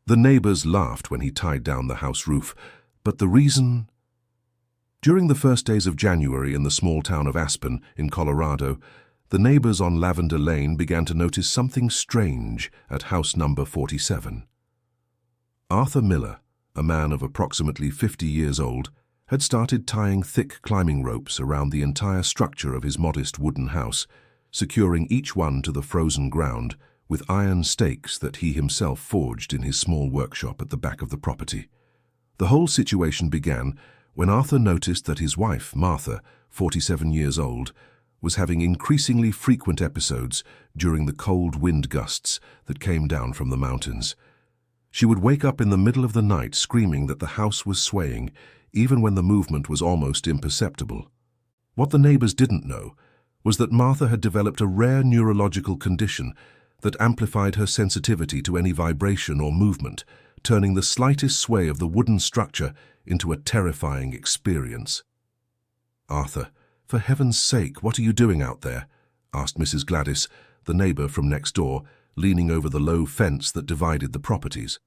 The neighbors laughed when he tied down the house roof, but the reason... During the first days of January in the small town of Aspen, in Colorado, the neighbors on Lavender Lane began to notice something strange at house number 47. Arthur Miller, a man of approximately 50 years old, had started tying thick climbing ropes around the entire structure of his modest wooden house, securing each one to the frozen ground with iron stakes that he himself forged in his small workshop at the back of the property. The whole situation began when Arthur noticed that his wife, Martha, 47 years old, was having increasingly frequent episodes during the cold wind gusts that came down from the mountains. She would wake up in the middle of the night screaming that the house was swaying, even when the movement was almost imperceptible. What the neighbors didn't know was that Martha had developed a rare neurological condition that amplified her sensitivity to any vibration or movement, turning the slightest sway of the wooden structure into a terrifying experience. "Arthur, for heaven's sake, what are you doing out there?" asked Mrs. Gladys, the neighbor from next door, leaning over the low fence that divided the properties.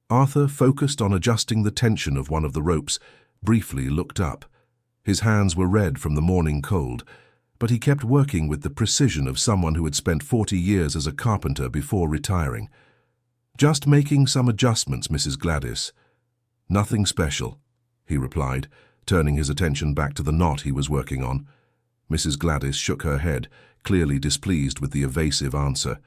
Arthur, focused on adjusting the tension of one of the ropes, briefly looked up. His hands were red from the morning cold, but he kept working with the precision of someone who had spent 40 years as a carpenter before retiring. "Just making some adjustments, Mrs. Gladys." "Nothing special," he replied, turning his attention back to the knot he was working on. Mrs. Gladys shook her head, clearly displeased with the evasive answer.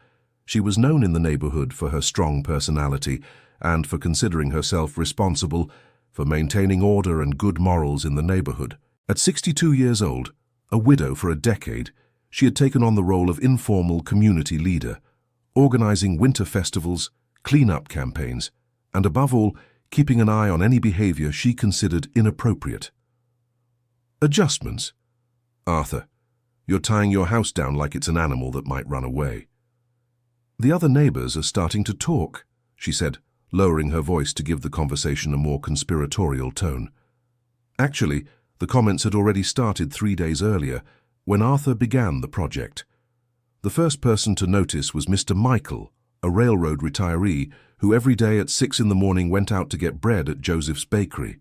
She was known in the neighborhood for her strong personality and for considering herself responsible for maintaining order and good morals in the neighborhood. At 62 years old, a widow for a decade, she had taken on the role of informal community leader, organizing winter festivals, clean-up campaigns, and above all, keeping an eye on any behavior she considered inappropriate. "Adjustments? Arthur, you're tying your house down like it's an animal that might run away." "The other neighbors are starting to talk," she said, lowering her voice to give the conversation a more conspiratorial tone. Actually, the comments had already started 3 days earlier, when Arthur began the project. The first person to notice was Mr. Michael, a railroad retiree who every day at 6 in the morning went out to get bread at Joseph's Bakery.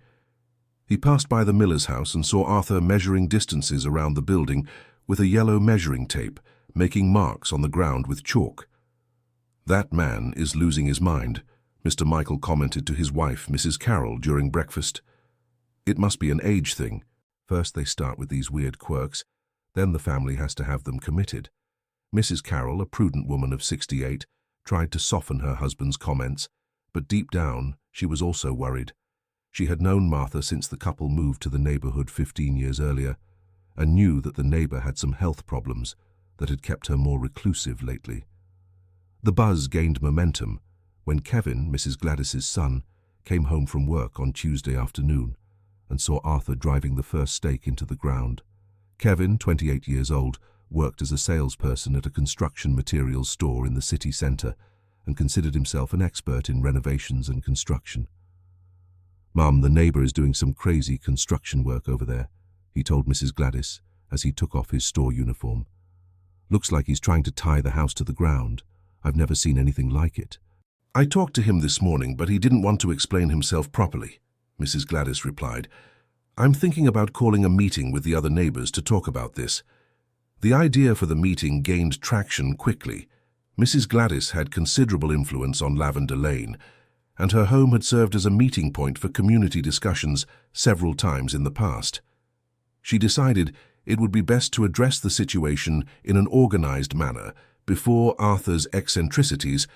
He passed by the miller's house and saw Arthur measuring distances around the building with a yellow measuring tape, making marks on the ground with chalk. "That man is losing his mind," Mr. Michael commented to his wife, Mrs. Carroll, during breakfast. "It must be an age thing. First they start with these weird quirks, then the family has to have them committed." Mrs. Carroll, a prudent woman of 68, tried to soften her husband's comments, but deep down she was also worried. She had known Martha since the couple moved to the neighborhood 15 years earlier, and knew that the neighbor had some health problems that had kept her more reclusive lately. The buzz gained momentum when Kevin, Mrs. Gladys's son, came home from work on Tuesday afternoon and saw Arthur driving the first stake into the ground. Kevin, 28 years old, worked as a salesperson at a construction materials store in the city center and considered himself an expert in renovations and construction. "Mum, the neighbor is doing some crazy construction work over there," he told Mrs. Gladys as he took off his store uniform. "Looks like he's trying to tie the house to the ground. I've never seen anything like it." "I talked to him this morning, but he didn't want to explain himself properly," Mrs. Gladys replied. "I'm thinking about calling a meeting with the other neighbors to talk about this." The idea for the meeting gained traction quickly. Mrs. Gladys had considerable influence on Lavender Lane, and her home had served as a meeting point for community discussions several times in the past. She decided it would be best to address the situation in an organized manner before Arthur's eccentricities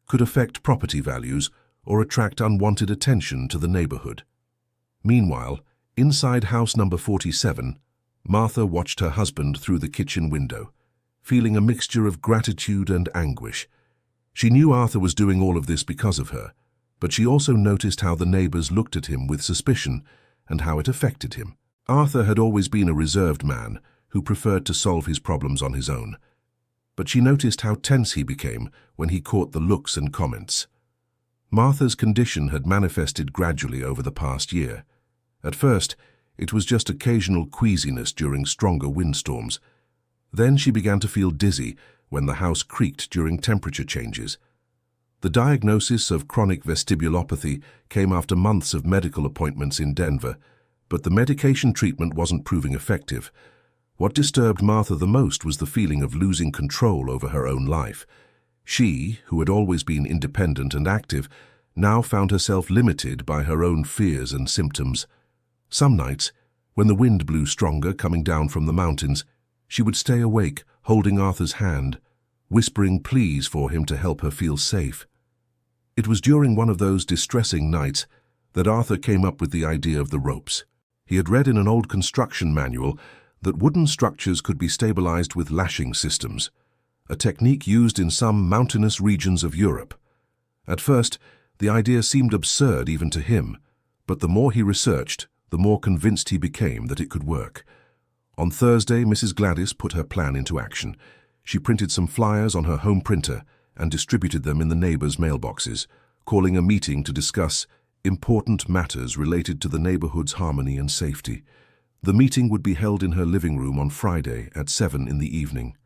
could affect property values or attract unwanted attention to the neighborhood. Meanwhile, inside house number 47, Martha watched her husband through the kitchen window, feeling a mixture of gratitude and anguish. She knew Arthur was doing all of this because of her, but she also noticed how the neighbors looked at him with suspicion and how it affected him. Arthur had always been a reserved man who preferred to solve his problems on his own, but she noticed how tense he became when he caught the looks and comments. Martha's condition had manifested gradually over the past year. At first, it was just occasional queasiness during stronger windstorms. Then she began to feel dizzy when the house creaked during temperature changes. The diagnosis of chronic vestibulopathy came after months of medical appointments in Denver, but the medication treatment wasn't proving effective. What disturbed Martha the most was the feeling of losing control over her own life. She, who had always been independent and active, now found herself limited by her own fears and symptoms. Some nights, when the wind blew stronger coming down from the mountains, she would stay awake, holding Arthur's hand, whispering pleas for him to help her feel safe. It was during one of those distressing nights that Arthur came up with the idea of the ropes. He had read in an old construction manual that wooden structures could be stabilized with lashing systems, a technique used in some mountainous regions of Europe. At first, the idea seemed absurd even to him, but the more he researched, the more convinced he became that it could work. On Thursday, Mrs. Gladys put her plan into action. She printed some flyers on her home printer and distributed them in the neighbors' mailboxes, calling a meeting to discuss important matters related to the neighborhood's harmony and safety. The meeting would be held in her living room on Friday at 7 in the evening.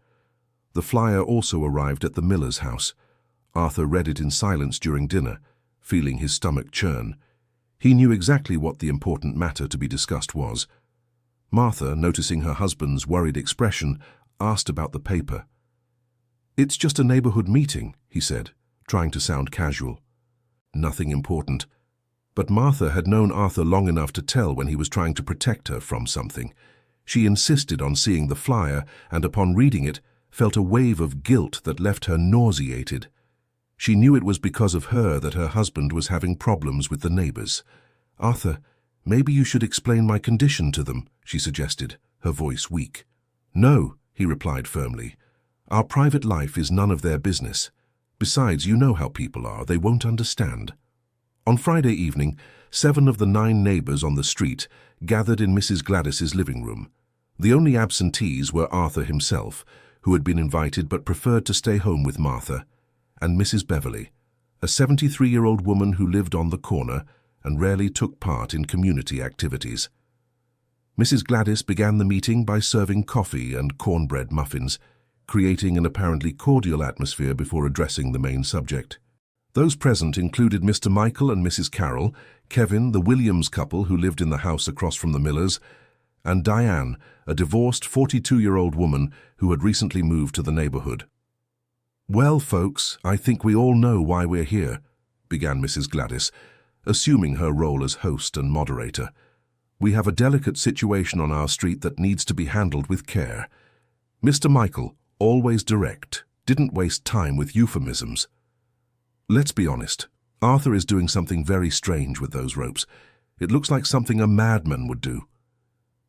The flyer also arrived at the Miller's house. Arthur read it in silence during dinner, feeling his stomach churn. He knew exactly what the important matter to be discussed was. Martha, noticing her husband's worried expression, asked about the paper. "It's just a neighborhood meeting," he said, trying to sound casual. Nothing important. But Martha had known Arthur long enough to tell when he was trying to protect her from something. She insisted on seeing the flyer, and upon reading it, felt a wave of guilt that left her nauseated. She knew it was because of her that her husband was having problems with the neighbors. "Arthur, maybe you should explain my condition to them," she suggested, her voice weak. "No," he replied firmly. "Our private life is none of their business. Besides, you know how people are, they won't understand." On Friday evening, 7 of the 9 neighbors on the street gathered in Mrs. Gladys's living room. The only absentees were Arthur himself, who had been invited but preferred to stay home with Martha, and Mrs. Beverly, a 73-year-old woman who lived on the corner and rarely took part in community activities. Mrs. Gladys began the meeting by serving coffee and cornbread muffins, creating an apparently cordial atmosphere before addressing the main subject. Those present included Mr. Michael and Mrs. Carroll, Kevin, the Williams couple who lived in the house across from the Millers, and Diane, a divorced 42-year-old woman who had recently moved to the neighborhood. "Well, folks, I think we all know why we're here," began Mrs. Gladys, assuming her role as host and moderator. "We have a delicate situation on our street that needs to be handled with care. Mr. Michael, always direct, didn't waste time with euphemisms. Let's be honest, Arthur is doing something very strange with those ropes. It looks like something a madman would do."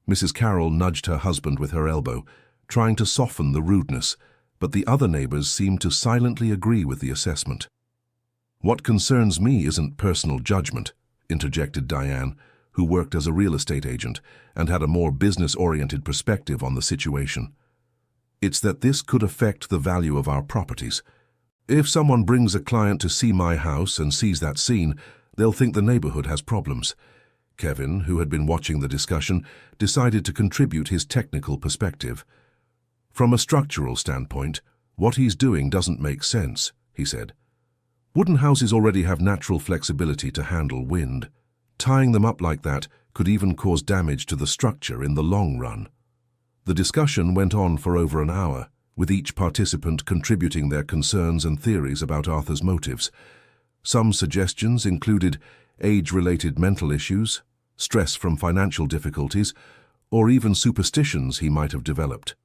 Mrs. Carroll nudged her husband with her elbow, trying to soften the rudeness, but the other neighbors seemed to silently agree with the assessment. "What concerns me isn't personal judgment," interjected Diane, who worked as a real estate agent and had a more business-oriented perspective on the situation. "It's that this could affect the value of our properties. If someone brings a client to see my house and sees that scene, they'll think the neighborhood has problems." Kevin, who had been watching the discussion, decided to contribute his technical perspective. "From a structural standpoint, what he's doing doesn't make sense," he said. "Wooden houses already have natural flexibility to handle wind. Tying them up like that could even cause damage to the structure in the long run." The discussion went on for over an hour, with each participant contributing their concerns and theories about Arthur's motives. Some suggestions included age-related mental issues, stress from financial difficulties, or even superstitions he might have developed.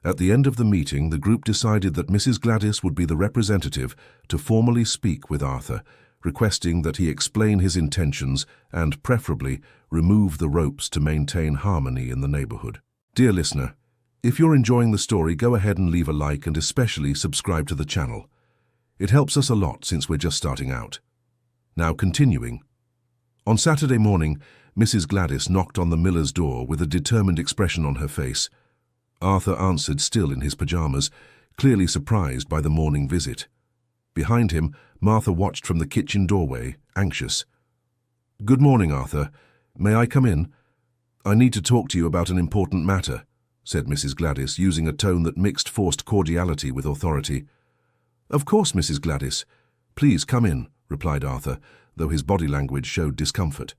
At the end of the meeting, the group decided that Mrs. Gladys would be the representative to formally speak with Arthur, requesting that he explain his intentions and, preferably, remove the ropes to maintain harmony in the neighborhood. Dear listener, if you're enjoying the story, go ahead and leave a like and especially subscribe to the channel. It helps us a lot since we're just starting out. Now continuing. On Saturday morning, Mrs. Gladys knocked on the Miller's door with a determined expression on her face. Arthur answered, still in his pajamas, clearly surprised by the morning visit. Behind him, Martha watched from the kitchen doorway, anxious. "Good morning, Arthur. May I come in? I need to talk to you about an important matter," said Mrs. Gladys, using a tone that mixed forced cordiality with authority. "Of course, Mrs. Gladys. "Please come in," replied Arthur, though his body language showed discomfort.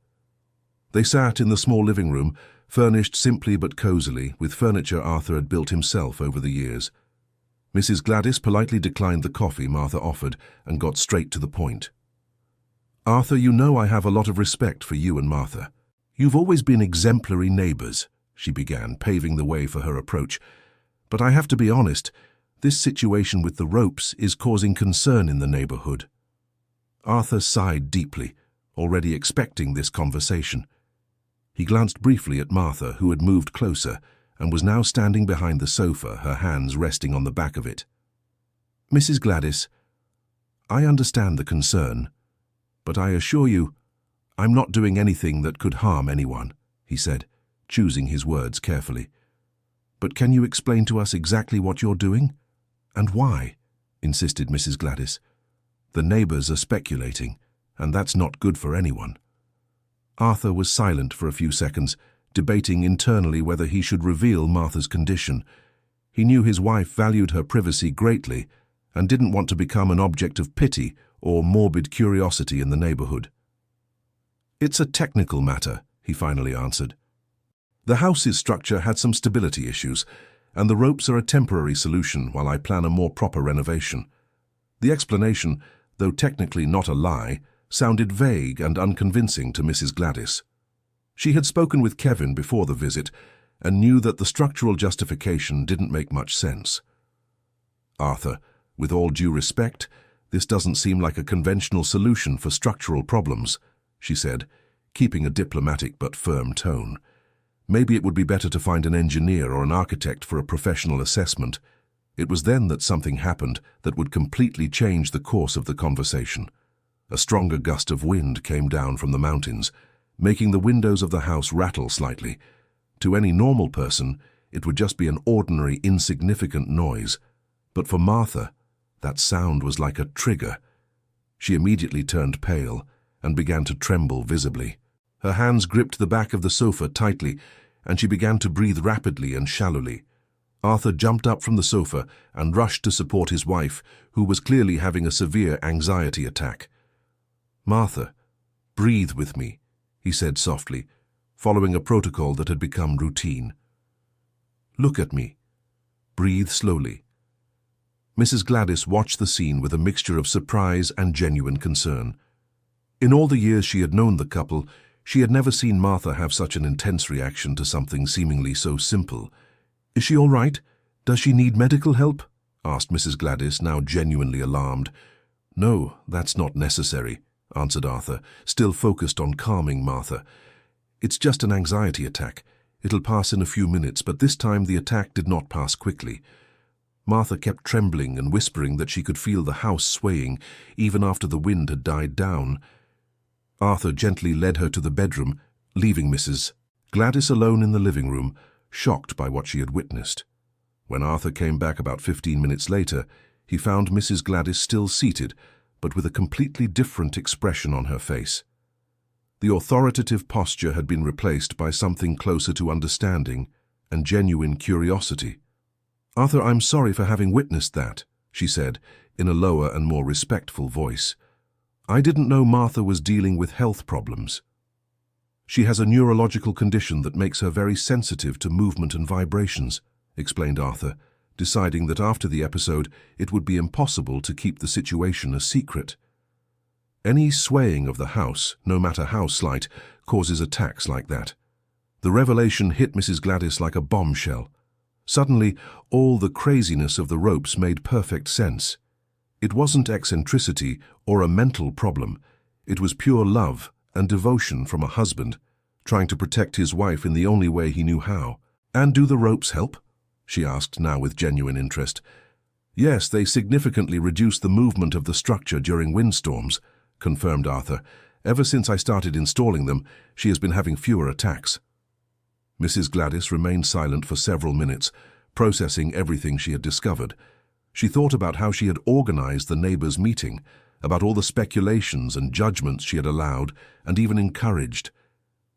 They sat in the small living room, furnished simply but cosily, with furniture Arthur had built himself over the years. Mrs. Gladys politely declined the coffee Martha offered and got straight to the point. "Arthur, you know I have a lot of respect for you and Martha. You've always been exemplary neighbors," she began, paving the way for her approach. "But I have to be honest, this situation with the ropes is causing concern in the neighborhood." Arthur sighed deeply, already expecting this conversation. He glanced briefly at Martha, who had moved closer and was now standing behind the sofa, her hands resting on the back of it. "Mrs. Gladys, I understand the concern, but I assure you, I'm not doing anything that could harm anyone," he said, choosing his words carefully. "But can you explain to us exactly what you're doing? And why?" insisted Mrs. Gladys. "The neighbors are speculating, and that's not good for anyone." Arthur was silent for a few seconds, debating internally whether he should reveal Martha's condition. He knew his wife valued her privacy greatly and didn't want to become an object of pity or morbid curiosity in the neighborhood. "It's a technical matter," he finally answered. "The house's structure had some stability issues, and the ropes are a temporary solution while I plan a more proper renovation." The explanation, though technically not a lie, sounded vague and unconvincing to Mrs. Gladys. She had spoken with Kevin before the visit and knew that the structural justification didn't make much sense. "Arthur, with all due respect, this doesn't seem like a conventional solution for structural problems," she said, keeping a diplomatic but firm tone. "Maybe it would be better to find an engineer or an architect for a professional assessment." It was then that something happened that would completely change the course of the conversation. A stronger gust of wind came down from the mountains, making the windows of the house rattle slightly. To any normal person, it would just be an ordinary, insignificant noise. But for Martha, that sound was like a trigger. She immediately turned pale and began to tremble visibly. Her hands gripped the back of the sofa tightly, and she began to breathe rapidly and shallowly. Arthur jumped up from the sofa and rushed to support his wife, who was clearly having a severe anxiety attack. "Martha, breathe with me," he said softly, following a protocol that had become routine. "Look at me. Breathe slowly." Mrs. Gladys watched the scene with a mixture of surprise and genuine concern. In all the years she had known the couple, she had never seen Martha have such an intense reaction to something seemingly so simple. "Is she all right? Does she need medical help?" asked Mrs. Gladys, now genuinely alarmed. "No, that's not necessary," answered Arthur, still focused on calming Martha. "It's just an anxiety attack. It'll pass in a few minutes, but this time the attack did not pass quickly." Martha kept trembling and whispering that she could feel the house swaying, even after the wind had died down. Arthur gently led her to the bedroom, leaving Mrs. Gladys alone in the living room, shocked by what she had witnessed. When Arthur came back about 15 minutes later, he found Mrs. Gladys still seated, but with a completely different expression on her face. The authoritative posture had been replaced by something closer to understanding and genuine curiosity. "Arthur, I'm sorry for having witnessed that," she said, in a lower and more respectful voice. "I didn't know Martha was dealing with health problems. She has a neurological condition that makes her very sensitive to movement and vibrations," explained Arthur, deciding that after the episode it would be impossible to keep the situation a secret. Any swaying of the house, no matter how slight, causes attacks like that. The revelation hit Mrs. Gladys like a bombshell. Suddenly, all the craziness of the ropes made perfect sense. It wasn't eccentricity or a mental problem. It was pure love and devotion from a husband, trying to protect his wife in the only way he knew how. "And do the ropes help?" she asked, now with genuine interest. "Yes, they significantly reduce the movement of the structure during windstorms," confirmed Arthur. "Ever since I started installing them, she has been having fewer attacks." Mrs. Gladys remained silent for several minutes, processing everything she had discovered. She thought about how she had organized the neighbors' meeting, about all the speculations and judgments she had allowed and even encouraged.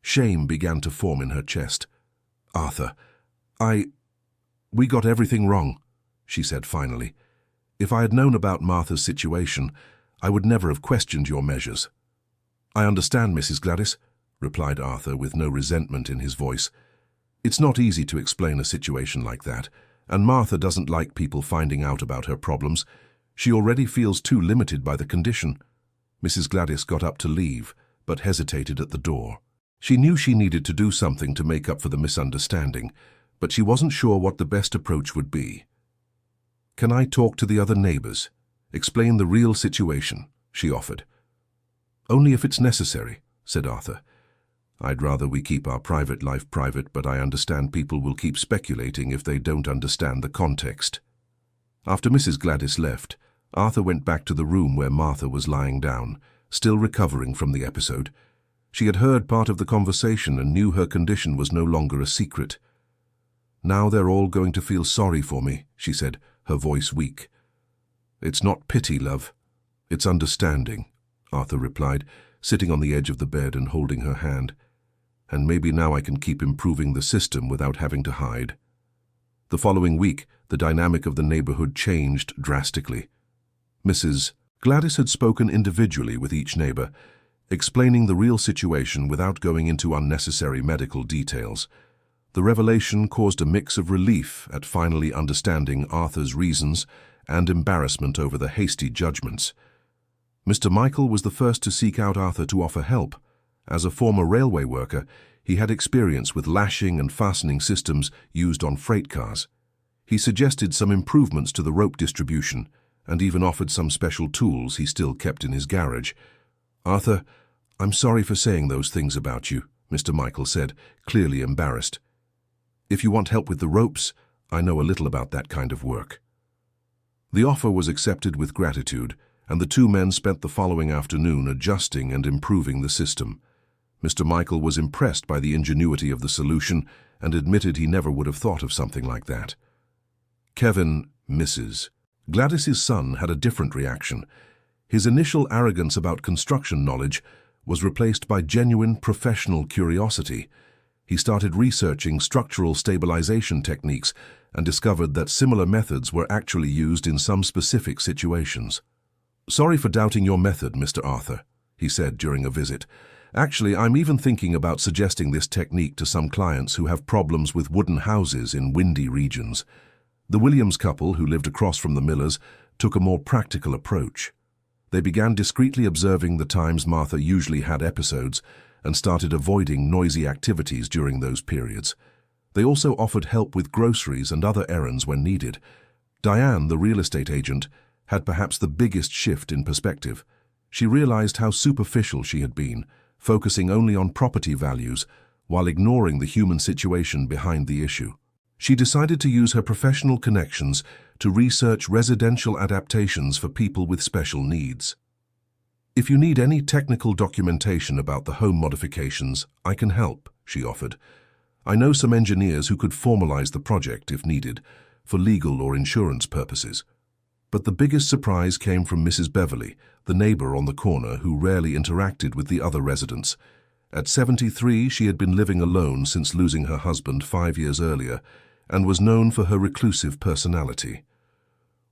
Shame began to form in her chest. "Arthur, we got everything wrong," she said finally. "If I had known about Martha's situation, I would never have questioned your measures." "I understand, Mrs. Gladys," replied Arthur with no resentment in his voice. "It's not easy to explain a situation like that, and Martha doesn't like people finding out about her problems. She already feels too limited by the condition." Mrs. Gladys got up to leave, but hesitated at the door. She knew she needed to do something to make up for the misunderstanding, but she wasn't sure what the best approach would be. "Can I talk to the other neighbors? Explain the real situation," she offered. "Only if it's necessary," said Arthur. "I'd rather we keep our private life private, but I understand people will keep speculating if they don't understand the context." After Mrs. Gladys left, Arthur went back to the room where Martha was lying down, still recovering from the episode. She had heard part of the conversation and knew her condition was no longer a secret. "Now they're all going to feel sorry for me," she said, her voice weak. "It's not pity, love. It's understanding," Arthur replied, sitting on the edge of the bed and holding her hand. "And maybe now I can keep improving the system without having to hide." The following week, the dynamic of the neighborhood changed drastically. Mrs. Gladys had spoken individually with each neighbor, explaining the real situation without going into unnecessary medical details. The revelation caused a mix of relief at finally understanding Arthur's reasons and embarrassment over the hasty judgments. Mr. Michael was the first to seek out Arthur to offer help. As a former railway worker, he had experience with lashing and fastening systems used on freight cars. He suggested some improvements to the rope distribution and even offered some special tools he still kept in his garage. "Arthur, I'm sorry for saying those things about you," Mr. Michael said, clearly embarrassed. "If you want help with the ropes, I know a little about that kind of work." The offer was accepted with gratitude, and the two men spent the following afternoon adjusting and improving the system. Mr. Michael was impressed by the ingenuity of the solution and admitted he never would have thought of something like that. Kevin, Mrs. Gladys's son, had a different reaction. His initial arrogance about construction knowledge was replaced by genuine professional curiosity. He started researching structural stabilization techniques and discovered that similar methods were actually used in some specific situations. "Sorry for doubting your method, Mr. Arthur," he said during a visit. "Actually, I'm even thinking about suggesting this technique to some clients who have problems with wooden houses in windy regions." The Williams couple, who lived across from the Millers, took a more practical approach. They began discreetly observing the times Martha usually had episodes and started avoiding noisy activities during those periods. They also offered help with groceries and other errands when needed. Diane, the real estate agent, had perhaps the biggest shift in perspective. She realized how superficial she had been, focusing only on property values while ignoring the human situation behind the issue. She decided to use her professional connections to research residential adaptations for people with special needs. "If you need any technical documentation about the home modifications, I can help," she offered. "I know some engineers who could formalize the project if needed, for legal or insurance purposes." But the biggest surprise came from Mrs. Beverly, the neighbor on the corner who rarely interacted with the other residents. At 73, she had been living alone since losing her husband 5 years earlier, and was known for her reclusive personality.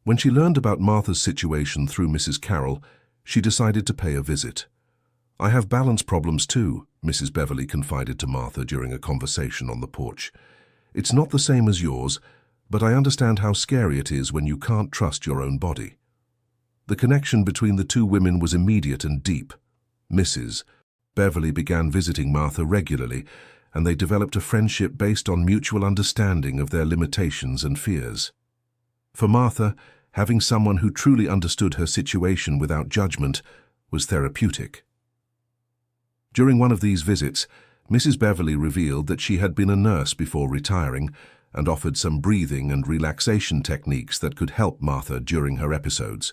When she learned about Martha's situation through Mrs. Carroll, she decided to pay a visit. "I have balance problems too," Mrs. Beverly confided to Martha during a conversation on the porch. "It's not the same as yours, but I understand how scary it is when you can't trust your own body." The connection between the two women was immediate and deep. Mrs. Beverly began visiting Martha regularly, and they developed a friendship based on mutual understanding of their limitations and fears. For Martha, having someone who truly understood her situation without judgment was therapeutic. During one of these visits, Mrs. Beverly revealed that she had been a nurse before retiring and offered some breathing and relaxation techniques that could help Martha during her episodes.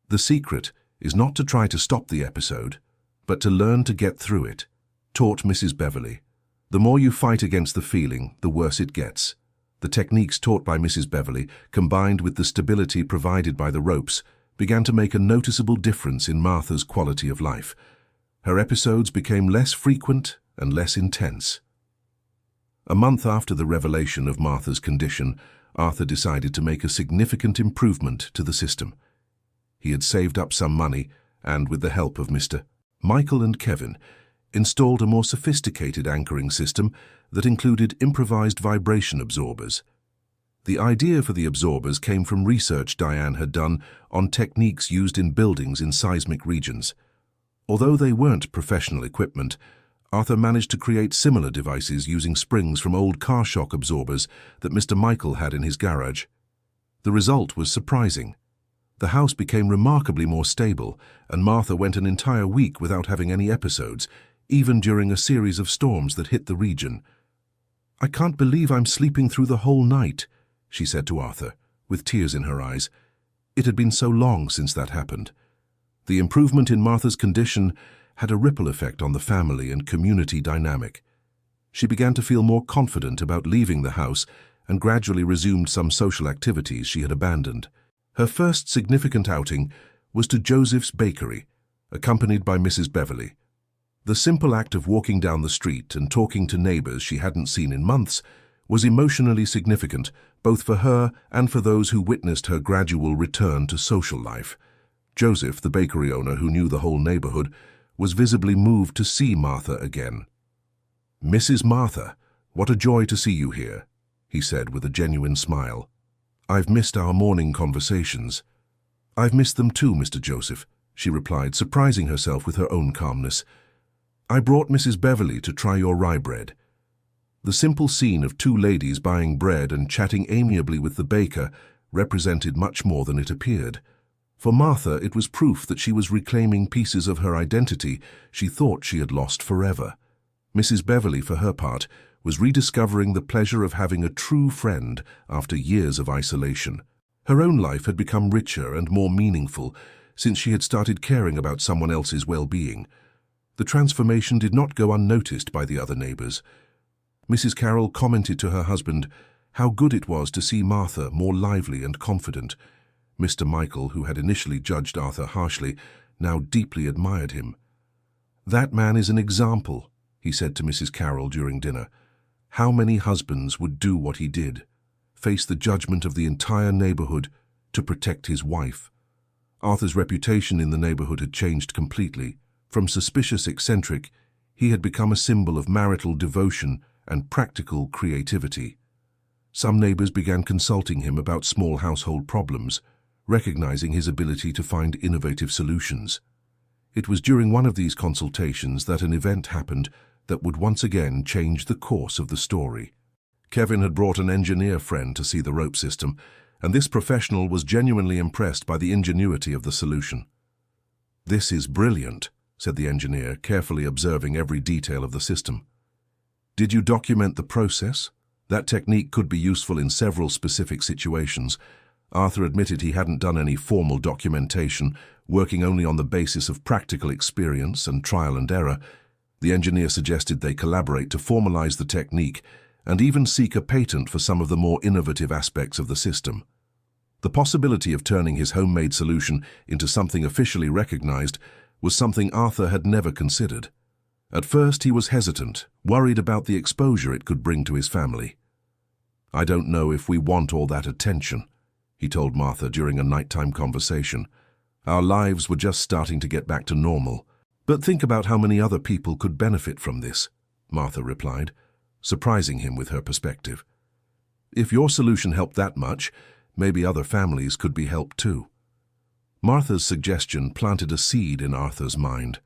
"The secret is not to try to stop the episode, but to learn to get through it," taught Mrs. Beverly. "The more you fight against the feeling, the worse it gets." The techniques taught by Mrs. Beverly, combined with the stability provided by the ropes, began to make a noticeable difference in Martha's quality of life. Her episodes became less frequent and less intense. A month after the revelation of Martha's condition, Arthur decided to make a significant improvement to the system. He had saved up some money and, with the help of Mr. Michael and Kevin, installed a more sophisticated anchoring system that included improvised vibration absorbers. The idea for the absorbers came from research Diane had done on techniques used in buildings in seismic regions. Although they weren't professional equipment, Arthur managed to create similar devices using springs from old car shock absorbers that Mr. Michael had in his garage. The result was surprising. The house became remarkably more stable, and Martha went an entire week without having any episodes, even during a series of storms that hit the region. "I can't believe I'm sleeping through the whole night," she said to Arthur, with tears in her eyes. It had been so long since that happened. The improvement in Martha's condition had a ripple effect on the family and community dynamic. She began to feel more confident about leaving the house and gradually resumed some social activities she had abandoned. Her first significant outing was to Joseph's Bakery, accompanied by Mrs. Beverly. The simple act of walking down the street and talking to neighbors she hadn't seen in months was emotionally significant, both for her and for those who witnessed her gradual return to social life. Joseph, the bakery owner who knew the whole neighborhood, was visibly moved to see Martha again. "Mrs. Martha, what a joy to see you here," he said with a genuine smile. "I've missed our morning conversations." "I've missed them too, Mr. Joseph," she replied, surprising herself with her own calmness. "I brought Mrs. Beverly to try your rye bread." The simple scene of two ladies buying bread and chatting amiably with the baker represented much more than it appeared. For Martha, it was proof that she was reclaiming pieces of her identity she thought she had lost forever. Mrs. Beverly, for her part, was rediscovering the pleasure of having a true friend after years of isolation. Her own life had become richer and more meaningful since she had started caring about someone else's well-being. The transformation did not go unnoticed by the other neighbors. Mrs. Carroll commented to her husband how good it was to see Martha more lively and confident. Mr. Michael, who had initially judged Arthur harshly, now deeply admired him. "That man is an example," he said to Mrs. Carroll during dinner. "How many husbands would do what he did, face the judgment of the entire neighborhood to protect his wife?" Arthur's reputation in the neighborhood had changed completely. From suspicious eccentric, he had become a symbol of marital devotion and practical creativity. Some neighbors began consulting him about small household problems, recognizing his ability to find innovative solutions. It was during one of these consultations that an event happened that would once again change the course of the story. Kevin had brought an engineer friend to see the rope system, and this professional was genuinely impressed by the ingenuity of the solution. "This is brilliant," said the engineer, carefully observing every detail of the system. "Did you document the process? That technique could be useful in several specific situations." Arthur admitted he hadn't done any formal documentation, working only on the basis of practical experience and trial and error. The engineer suggested they collaborate to formalize the technique and even seek a patent for some of the more innovative aspects of the system. The possibility of turning his homemade solution into something officially recognized was something Arthur had never considered. At first he was hesitant, worried about the exposure it could bring to his family. "I don't know if we want all that attention," he told Martha during a nighttime conversation. "Our lives were just starting to get back to normal. But think about how many other people could benefit from this," Martha replied, surprising him with her perspective. "If your solution helped that much, maybe other families could be helped too." Martha's suggestion planted a seed in Arthur's mind.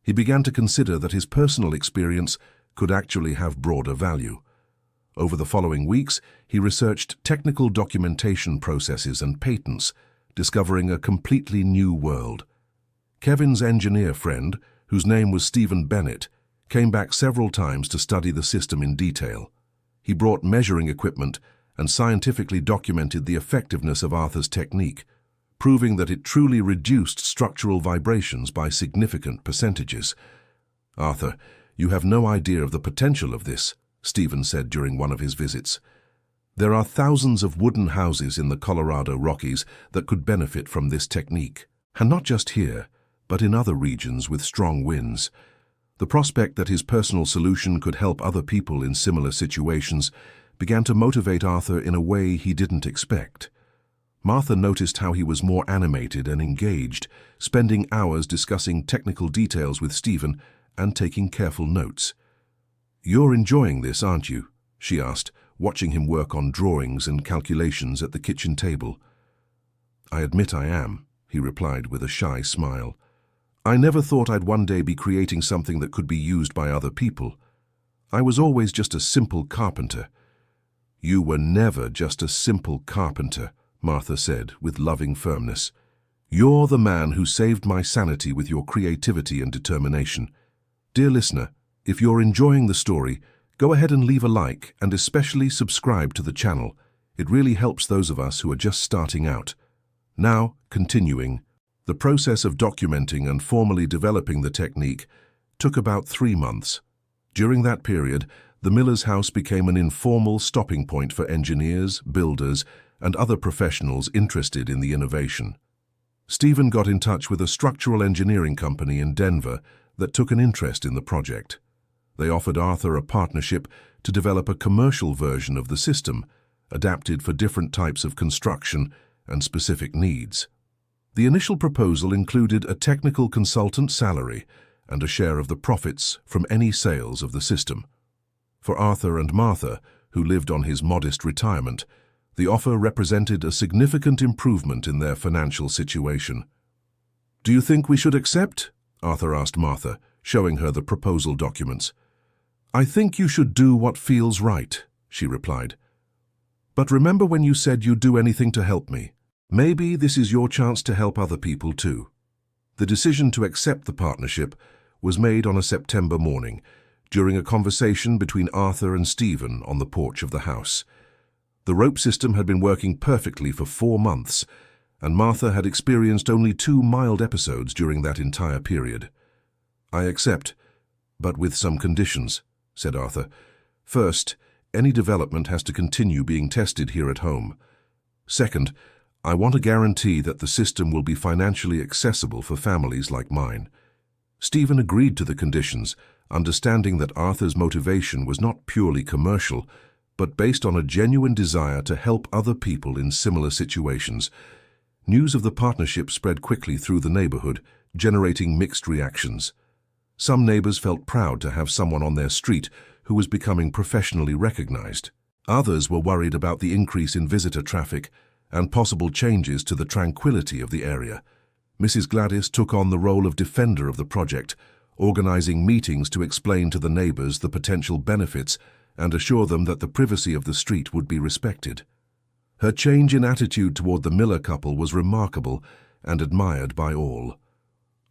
He began to consider that his personal experience could actually have broader value. Over the following weeks, he researched technical documentation processes and patents, discovering a completely new world. Kevin's engineer friend, whose name was Stephen Bennett, came back several times to study the system in detail. He brought measuring equipment and scientifically documented the effectiveness of Arthur's technique, proving that it truly reduced structural vibrations by significant percentages. "Arthur, you have no idea of the potential of this," Stephen said during one of his visits. "There are thousands of wooden houses in the Colorado Rockies that could benefit from this technique, and not just here, but in other regions with strong winds." The prospect that his personal solution could help other people in similar situations began to motivate Arthur in a way he didn't expect. Martha noticed how he was more animated and engaged, spending hours discussing technical details with Stephen and taking careful notes. "You're enjoying this, aren't you?" she asked, watching him work on drawings and calculations at the kitchen table. "I admit I am," he replied with a shy smile. "I never thought I'd one day be creating something that could be used by other people. I was always just a simple carpenter." "You were never just a simple carpenter," Martha said with loving firmness. "You're the man who saved my sanity with your creativity and determination." Dear listener, if you're enjoying the story, go ahead and leave a like and especially subscribe to the channel. It really helps those of us who are just starting out. Now, continuing, the process of documenting and formally developing the technique took about 3 months. During that period, the Miller's House became an informal stopping point for engineers, builders, and other professionals interested in the innovation. Stephen got in touch with a structural engineering company in Denver that took an interest in the project. They offered Arthur a partnership to develop a commercial version of the system, adapted for different types of construction and specific needs. The initial proposal included a technical consultant salary and a share of the profits from any sales of the system. For Arthur and Martha, who lived on his modest retirement, the offer represented a significant improvement in their financial situation. "Do you think we should accept?" Arthur asked Martha, showing her the proposal documents. "I think you should do what feels right," she replied. "But remember when you said you'd do anything to help me? Maybe this is your chance to help other people too." The decision to accept the partnership was made on a September morning, during a conversation between Arthur and Stephen on the porch of the house. The rope system had been working perfectly for 4 months, and Martha had experienced only 2 mild episodes during that entire period. "I accept, but with some conditions," said Arthur. "First, any development has to continue being tested here at home. Second, I want a guarantee that the system will be financially accessible for families like mine." Stephen agreed to the conditions, understanding that Arthur's motivation was not purely commercial, but based on a genuine desire to help other people in similar situations. News of the partnership spread quickly through the neighborhood, generating mixed reactions. Some neighbors felt proud to have someone on their street who was becoming professionally recognized. Others were worried about the increase in visitor traffic and possible changes to the tranquility of the area. Mrs. Gladys took on the role of defender of the project, organizing meetings to explain to the neighbors the potential benefits and assure them that the privacy of the street would be respected. Her change in attitude toward the Miller couple was remarkable and admired by all.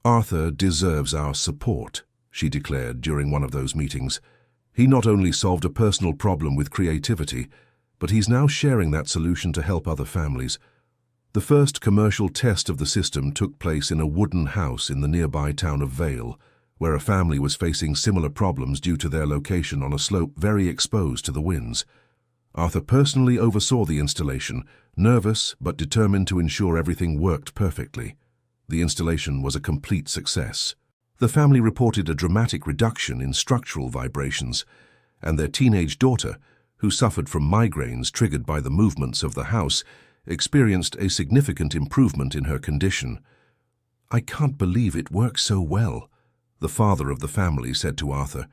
"Arthur deserves our support," she declared during one of those meetings. "He not only solved a personal problem with creativity, but he's now sharing that solution to help other families." The first commercial test of the system took place in a wooden house in the nearby town of Vale, where a family was facing similar problems due to their location on a slope very exposed to the winds. Arthur personally oversaw the installation, nervous but determined to ensure everything worked perfectly. The installation was a complete success. The family reported a dramatic reduction in structural vibrations, and their teenage daughter, who suffered from migraines triggered by the movements of the house, experienced a significant improvement in her condition. "I can't believe it works so well," the father of the family said to Arthur.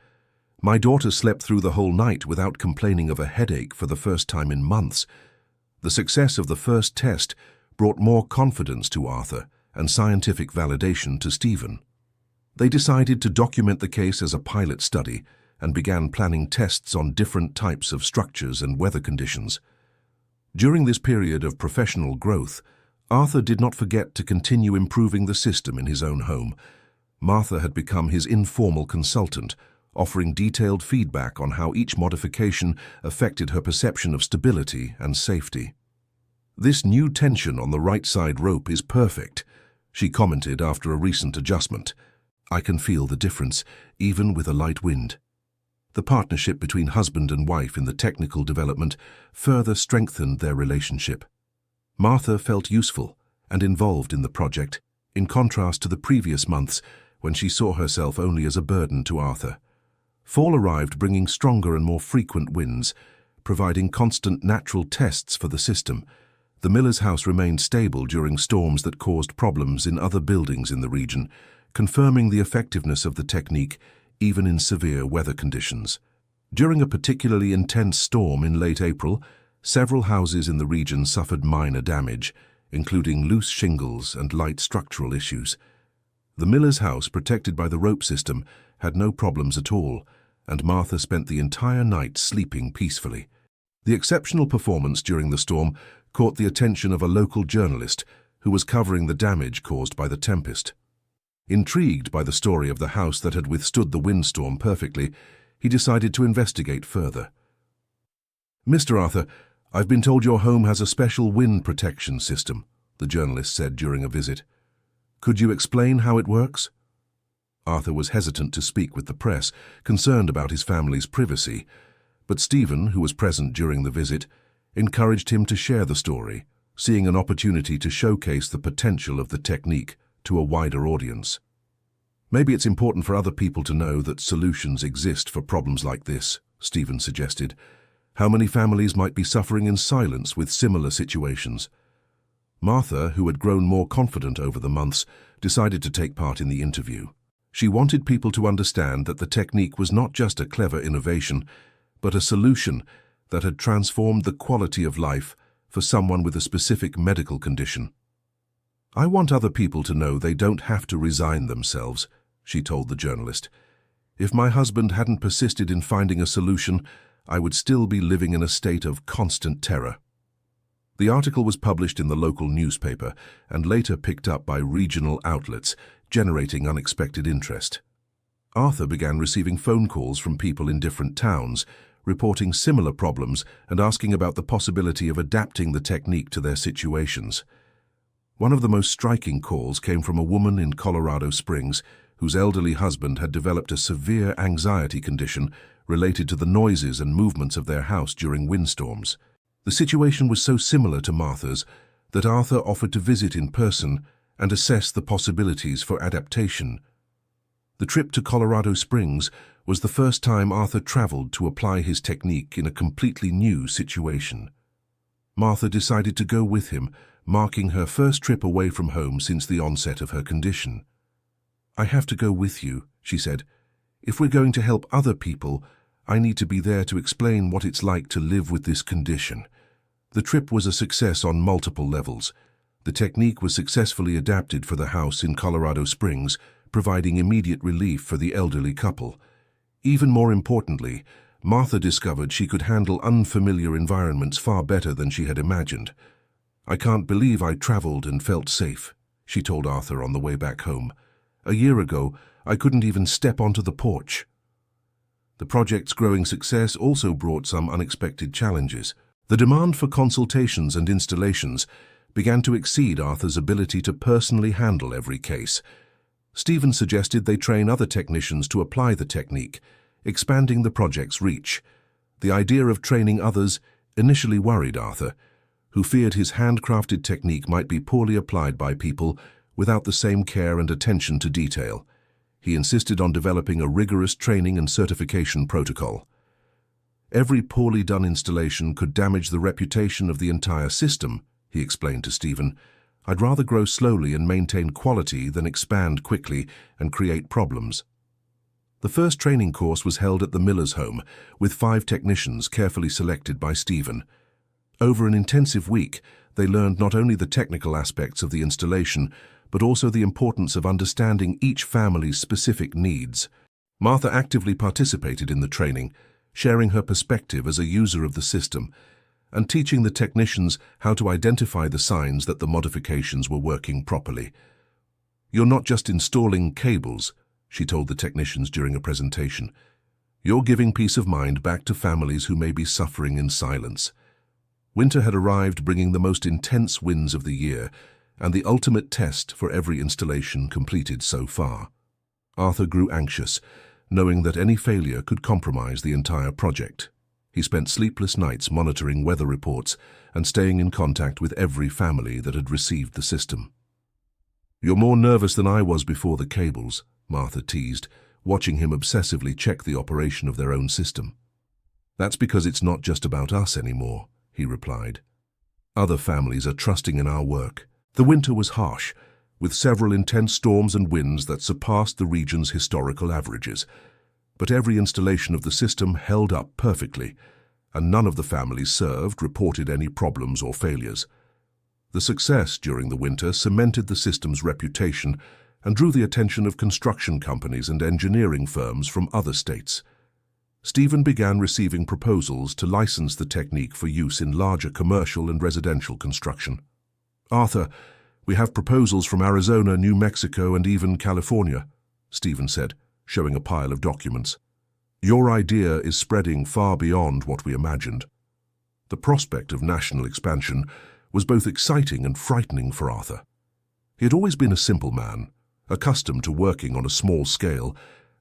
"My daughter slept through the whole night without complaining of a headache for the first time in months." The success of the first test brought more confidence to Arthur and scientific validation to Stephen. They decided to document the case as a pilot study and began planning tests on different types of structures and weather conditions. During this period of professional growth, Arthur did not forget to continue improving the system in his own home. Martha had become his informal consultant, offering detailed feedback on how each modification affected her perception of stability and safety. "This new tension on the right side rope is perfect," she commented after a recent adjustment. "I can feel the difference, even with a light wind." The partnership between husband and wife in the technical development further strengthened their relationship. Martha felt useful and involved in the project, in contrast to the previous months when she saw herself only as a burden to Arthur. Fall arrived bringing stronger and more frequent winds, providing constant natural tests for the system. The miller's house remained stable during storms that caused problems in other buildings in the region, confirming the effectiveness of the technique even in severe weather conditions. During a particularly intense storm in late April, several houses in the region suffered minor damage, including loose shingles and light structural issues. The miller's house, protected by the rope system, had no problems at all, and Martha spent the entire night sleeping peacefully. The exceptional performance during the storm caught the attention of a local journalist who was covering the damage caused by the tempest. Intrigued by the story of the house that had withstood the windstorm perfectly, he decided to investigate further. "Mr. Arthur, I've been told your home has a special wind protection system," the journalist said during a visit. "Could you explain how it works?" Arthur was hesitant to speak with the press, concerned about his family's privacy, but Stephen, who was present during the visit, encouraged him to share the story, seeing an opportunity to showcase the potential of the technique to a wider audience. "Maybe it's important for other people to know that solutions exist for problems like this," Stephen suggested. "How many families might be suffering in silence with similar situations?" Martha, who had grown more confident over the months, decided to take part in the interview. She wanted people to understand that the technique was not just a clever innovation, but a solution that had transformed the quality of life for someone with a specific medical condition. "I want other people to know they don't have to resign themselves," she told the journalist. "If my husband hadn't persisted in finding a solution, I would still be living in a state of constant terror." The article was published in the local newspaper and later picked up by regional outlets, generating unexpected interest. Arthur began receiving phone calls from people in different towns, reporting similar problems and asking about the possibility of adapting the technique to their situations. One of the most striking calls came from a woman in Colorado Springs whose elderly husband had developed a severe anxiety condition related to the noises and movements of their house during windstorms. The situation was so similar to Martha's that Arthur offered to visit in person and assess the possibilities for adaptation. The trip to Colorado Springs was the first time Arthur traveled to apply his technique in a completely new situation. Martha decided to go with him, marking her first trip away from home since the onset of her condition. "I have to go with you," she said. "If we're going to help other people, I need to be there to explain what it's like to live with this condition." The trip was a success on multiple levels. The technique was successfully adapted for the house in Colorado Springs, providing immediate relief for the elderly couple. Even more importantly, Martha discovered she could handle unfamiliar environments far better than she had imagined. "I can't believe I traveled and felt safe," she told Arthur on the way back home. "A year ago, I couldn't even step onto the porch." The project's growing success also brought some unexpected challenges. The demand for consultations and installations began to exceed Arthur's ability to personally handle every case. Stephen suggested they train other technicians to apply the technique, expanding the project's reach. The idea of training others initially worried Arthur, who feared his handcrafted technique might be poorly applied by people without the same care and attention to detail. He insisted on developing a rigorous training and certification protocol. "Every poorly done installation could damage the reputation of the entire system," he explained to Stephen. "I'd rather grow slowly and maintain quality than expand quickly and create problems." The first training course was held at the miller's home, with 5 technicians carefully selected by Stephen. Over an intensive week, they learned not only the technical aspects of the installation, but also the importance of understanding each family's specific needs. Martha actively participated in the training, sharing her perspective as a user of the system, and teaching the technicians how to identify the signs that the modifications were working properly. "You're not just installing cables," she told the technicians during a presentation. "You're giving peace of mind back to families who may be suffering in silence." Winter had arrived, bringing the most intense winds of the year, and the ultimate test for every installation completed so far. Arthur grew anxious, knowing that any failure could compromise the entire project. He spent sleepless nights monitoring weather reports and staying in contact with every family that had received the system. "You're more nervous than I was before the cables," Martha teased, watching him obsessively check the operation of their own system. "That's because it's not just about us anymore," he replied. Other families are trusting in our work. The winter was harsh, with several intense storms and winds that surpassed the region's historical averages. But every installation of the system held up perfectly, and none of the families served reported any problems or failures. The success during the winter cemented the system's reputation and drew the attention of construction companies and engineering firms from other states. Stephen began receiving proposals to license the technique for use in larger commercial and residential construction. "Arthur, we have proposals from Arizona, New Mexico, and even California," Stephen said, showing a pile of documents. "Your idea is spreading far beyond what we imagined." The prospect of national expansion was both exciting and frightening for Arthur. He had always been a simple man, accustomed to working on a small scale,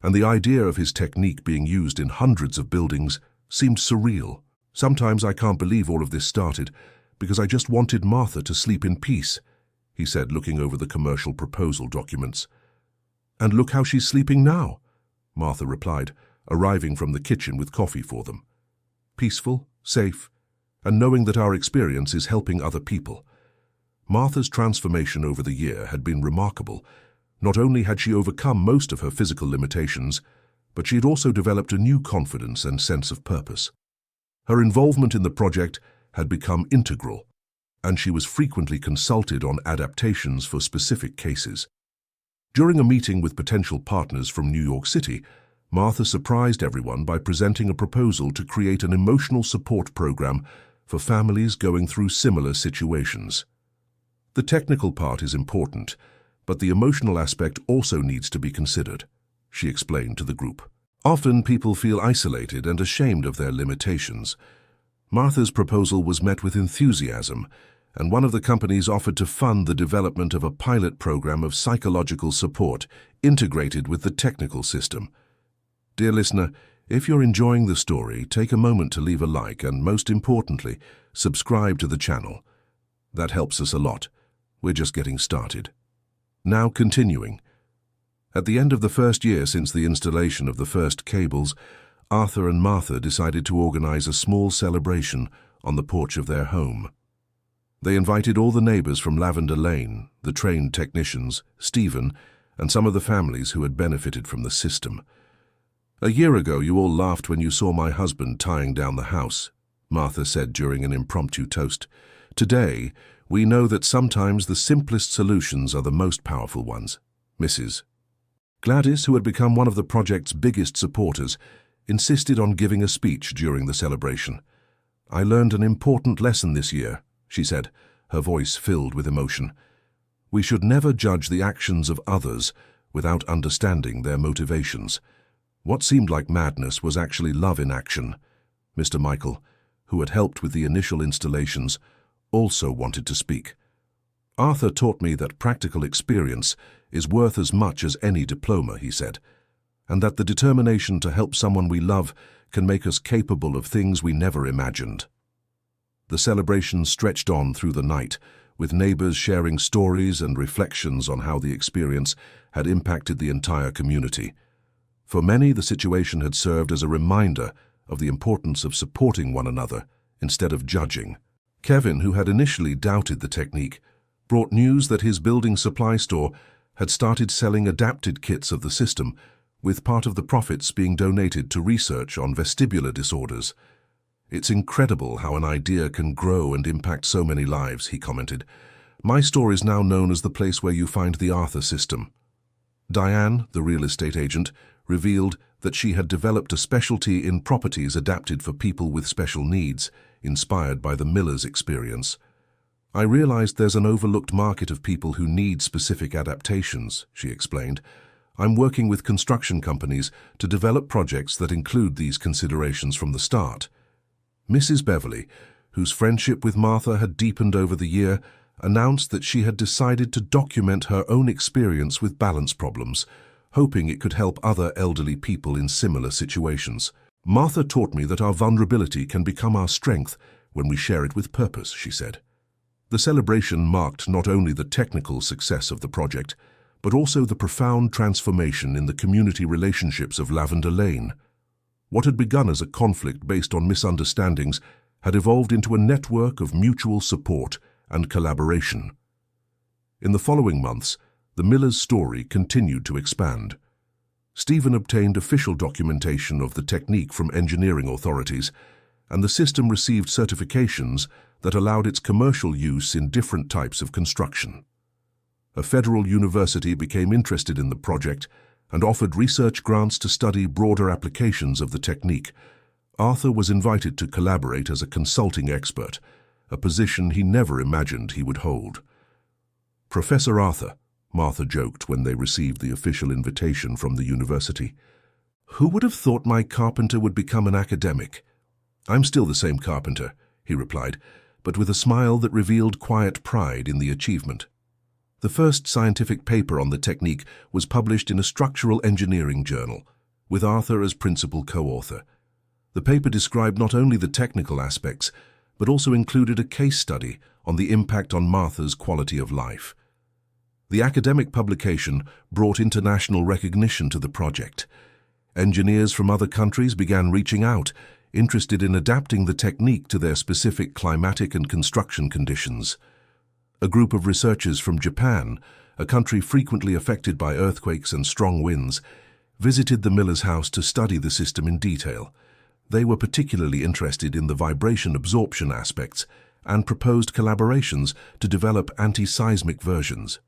and the idea of his technique being used in hundreds of buildings seemed surreal. "Sometimes I can't believe all of this started, because I just wanted Martha to sleep in peace," he said, looking over the commercial proposal documents. "And look how she's sleeping now," Martha replied, arriving from the kitchen with coffee for them. "Peaceful, safe, and knowing that our experience is helping other people." Martha's transformation over the year had been remarkable. Not only had she overcome most of her physical limitations, but she had also developed a new confidence and sense of purpose. Her involvement in the project had become integral, and she was frequently consulted on adaptations for specific cases. During a meeting with potential partners from New York City, Martha surprised everyone by presenting a proposal to create an emotional support program for families going through similar situations. "The technical part is important, but the emotional aspect also needs to be considered," she explained to the group. "Often people feel isolated and ashamed of their limitations." Martha's proposal was met with enthusiasm, and one of the companies offered to fund the development of a pilot program of psychological support integrated with the technical system. Dear listener, if you're enjoying the story, take a moment to leave a like and, most importantly, subscribe to the channel. That helps us a lot. We're just getting started. Now continuing. At the end of the first year since the installation of the first cables, Arthur and Martha decided to organize a small celebration on the porch of their home. They invited all the neighbors from Lavender Lane, the trained technicians, Stephen, and some of the families who had benefited from the system. "A year ago you all laughed when you saw my husband tying down the house," Martha said during an impromptu toast. "Today, we know that sometimes the simplest solutions are the most powerful ones." Mrs. Gladys, who had become one of the project's biggest supporters, insisted on giving a speech during the celebration. "I learned an important lesson this year," she said, her voice filled with emotion. "We should never judge the actions of others without understanding their motivations." What seemed like madness was actually love in action. Mr. Michael, who had helped with the initial installations, also wanted to speak. "Arthur taught me that practical experience is worth as much as any diploma," he said, "and that the determination to help someone we love can make us capable of things we never imagined." The celebration stretched on through the night, with neighbors sharing stories and reflections on how the experience had impacted the entire community. For many, the situation had served as a reminder of the importance of supporting one another instead of judging. Kevin, who had initially doubted the technique, brought news that his building supply store had started selling adapted kits of the system, with part of the profits being donated to research on vestibular disorders. "It's incredible how an idea can grow and impact so many lives," he commented. "My store is now known as the place where you find the Arthur system." Diane, the real estate agent, revealed that she had developed a specialty in properties adapted for people with special needs, inspired by the Miller's experience. "I realized there's an overlooked market of people who need specific adaptations," she explained. "I'm working with construction companies to develop projects that include these considerations from the start." Mrs. Beverly, whose friendship with Martha had deepened over the year, announced that she had decided to document her own experience with balance problems, hoping it could help other elderly people in similar situations. "Martha taught me that our vulnerability can become our strength when we share it with purpose," she said. The celebration marked not only the technical success of the project, but also the profound transformation in the community relationships of Lavender Lane. What had begun as a conflict based on misunderstandings had evolved into a network of mutual support and collaboration. In the following months, the Millers' story continued to expand. Stephen obtained official documentation of the technique from engineering authorities, and the system received certifications that allowed its commercial use in different types of construction. A federal university became interested in the project and offered research grants to study broader applications of the technique. Arthur was invited to collaborate as a consulting expert, a position he never imagined he would hold. "Professor Arthur," Martha joked when they received the official invitation from the university. "Who would have thought my carpenter would become an academic?" "I'm still the same carpenter," he replied, but with a smile that revealed quiet pride in the achievement. The first scientific paper on the technique was published in a structural engineering journal, with Arthur as principal co-author. The paper described not only the technical aspects, but also included a case study on the impact on Martha's quality of life. The academic publication brought international recognition to the project. Engineers from other countries began reaching out, interested in adapting the technique to their specific climatic and construction conditions. A group of researchers from Japan, a country frequently affected by earthquakes and strong winds, visited the Millers' house to study the system in detail. They were particularly interested in the vibration absorption aspects and proposed collaborations to develop anti-seismic versions.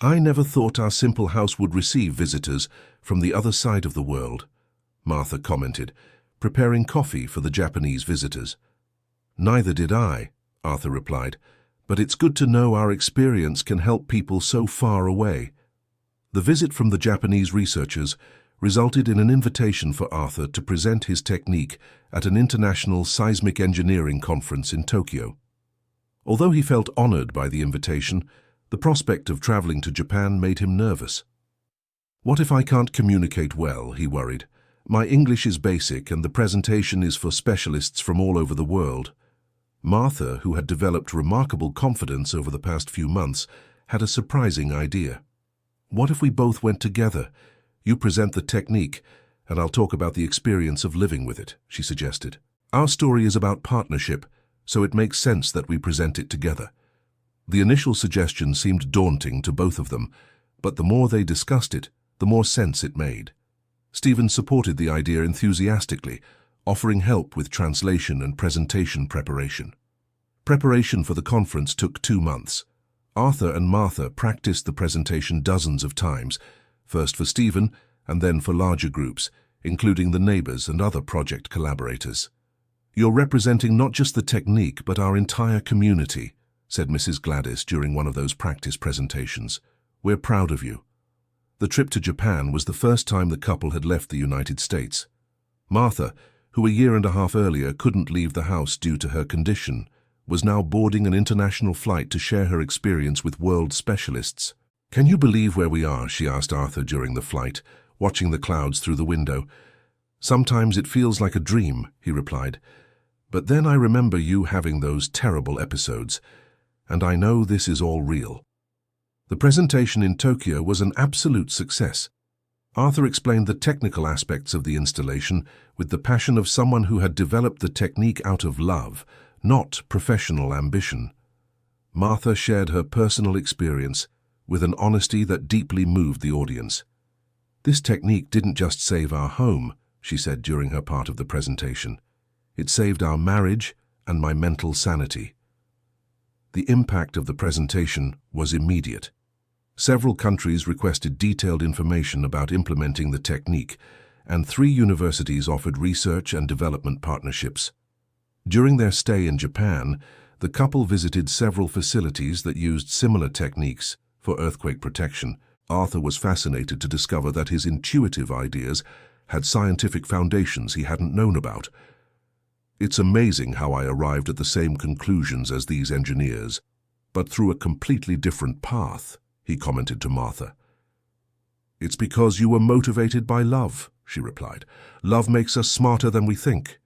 "I never thought our simple house would receive visitors from the other side of the world," Martha commented, preparing coffee for the Japanese visitors. "Neither did I," Arthur replied, "but it's good to know our experience can help people so far away." The visit from the Japanese researchers resulted in an invitation for Arthur to present his technique at an international seismic engineering conference in Tokyo. Although he felt honored by the invitation, the prospect of traveling to Japan made him nervous. "What if I can't communicate well?" he worried. "My English is basic and the presentation is for specialists from all over the world." Martha, who had developed remarkable confidence over the past few months, had a surprising idea. "What if we both went together? You present the technique, and I'll talk about the experience of living with it," she suggested. "Our story is about partnership, so it makes sense that we present it together." The initial suggestion seemed daunting to both of them, but the more they discussed it, the more sense it made. Stephen supported the idea enthusiastically, offering help with translation and presentation preparation. Preparation for the conference took 2 months. Arthur and Martha practiced the presentation dozens of times, first for Stephen and then for larger groups, including the neighbors and other project collaborators. "You're representing not just the technique, but our entire community," said Mrs. Gladys during one of those practice presentations. "We're proud of you." The trip to Japan was the first time the couple had left the United States. Martha, who a year and a half earlier couldn't leave the house due to her condition, was now boarding an international flight to share her experience with world specialists. "Can you believe where we are?" she asked Arthur during the flight, watching the clouds through the window. "Sometimes it feels like a dream," he replied. "But then I remember you having those terrible episodes, and I know this is all real." The presentation in Tokyo was an absolute success. Arthur explained the technical aspects of the installation with the passion of someone who had developed the technique out of love, not professional ambition. Martha shared her personal experience with an honesty that deeply moved the audience. "This technique didn't just save our home," she said during her part of the presentation. "It saved our marriage and my mental sanity." The impact of the presentation was immediate. Several countries requested detailed information about implementing the technique, and 3 universities offered research and development partnerships. During their stay in Japan, the couple visited several facilities that used similar techniques for earthquake protection. Arthur was fascinated to discover that his intuitive ideas had scientific foundations he hadn't known about. "It's amazing how I arrived at the same conclusions as these engineers, but through a completely different path," he commented to Martha. "It's because you were motivated by love," she replied. "Love makes us smarter than we think."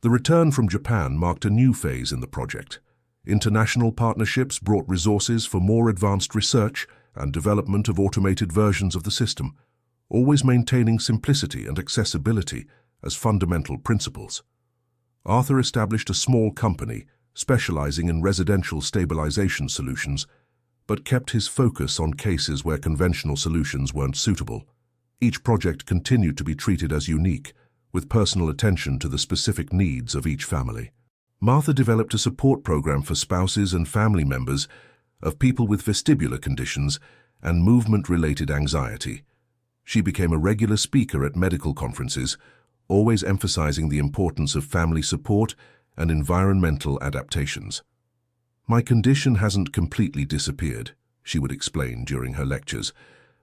The return from Japan marked a new phase in the project. International partnerships brought resources for more advanced research and development of automated versions of the system, always maintaining simplicity and accessibility as fundamental principles. Arthur established a small company specializing in residential stabilization solutions, but kept his focus on cases where conventional solutions weren't suitable. Each project continued to be treated as unique, with personal attention to the specific needs of each family. Martha developed a support program for spouses and family members of people with vestibular conditions and movement-related anxiety. She became a regular speaker at medical conferences, always emphasizing the importance of family support and environmental adaptations. "My condition hasn't completely disappeared," she would explain during her lectures,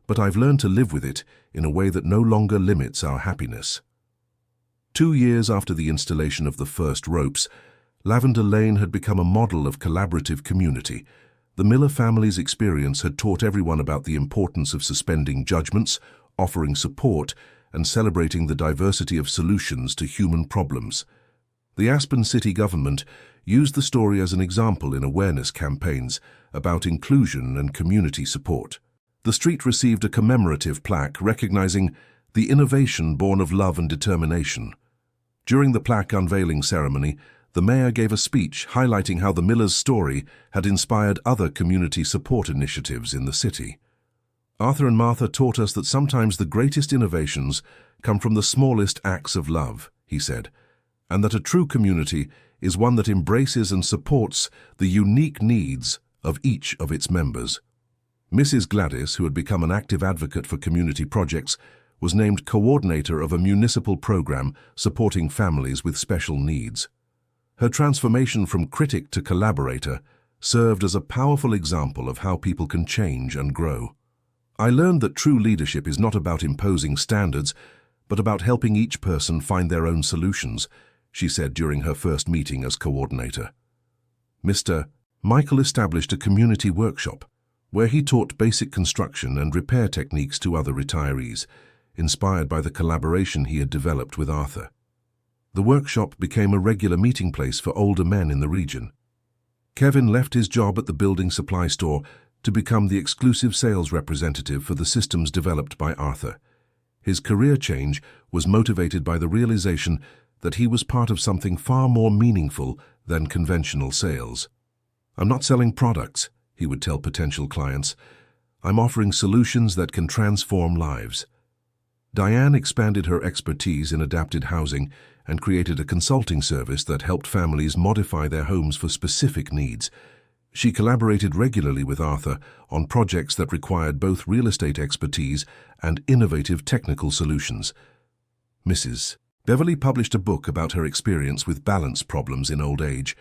"but I've learned to live with it in a way that no longer limits our happiness." 2 years after the installation of the first ropes, Lavender Lane had become a model of collaborative community. The Miller family's experience had taught everyone about the importance of suspending judgments, offering support, and celebrating the diversity of solutions to human problems. The Aspen city government used the story as an example in awareness campaigns about inclusion and community support. The street received a commemorative plaque recognizing the innovation born of love and determination. During the plaque unveiling ceremony, the mayor gave a speech highlighting how the Millers' story had inspired other community support initiatives in the city. "Arthur and Martha taught us that sometimes the greatest innovations come from the smallest acts of love," he said, "and that a true community is one that embraces and supports the unique needs of each of its members." Mrs. Gladys, who had become an active advocate for community projects, was named coordinator of a municipal program supporting families with special needs. Her transformation from critic to collaborator served as a powerful example of how people can change and grow. "I learned that true leadership is not about imposing standards, but about helping each person find their own solutions," she said during her first meeting as coordinator. Mr. Michael established a community workshop where he taught basic construction and repair techniques to other retirees, inspired by the collaboration he had developed with Arthur. The workshop became a regular meeting place for older men in the region. Kevin left his job at the building supply store to become the exclusive sales representative for the systems developed by Arthur. His career change was motivated by the realization that he was part of something far more meaningful than conventional sales. "I'm not selling products," he would tell potential clients. "I'm offering solutions that can transform lives." Diane expanded her expertise in adapted housing and created a consulting service that helped families modify their homes for specific needs. She collaborated regularly with Arthur on projects that required both real estate expertise and innovative technical solutions. Mrs. Beverly published a book about her experience with balance problems in old age,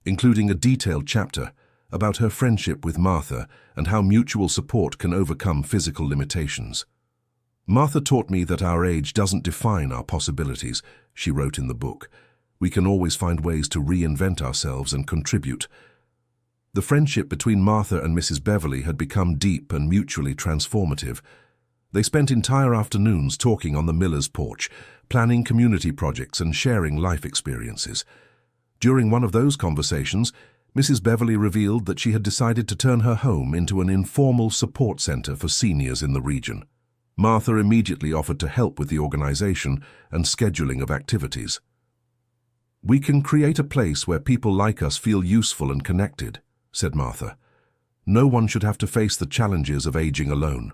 including a detailed chapter about her friendship with Martha and how mutual support can overcome physical limitations. "Martha taught me that our age doesn't define our possibilities," she wrote in the book. "We can always find ways to reinvent ourselves and contribute." The friendship between Martha and Mrs. Beverly had become deep and mutually transformative. They spent entire afternoons talking on the Millers' porch, planning community projects and sharing life experiences. During one of those conversations, Mrs. Beverly revealed that she had decided to turn her home into an informal support center for seniors in the region. Martha immediately offered to help with the organization and scheduling of activities. "We can create a place where people like us feel useful and connected," said Martha. "No one should have to face the challenges of aging alone."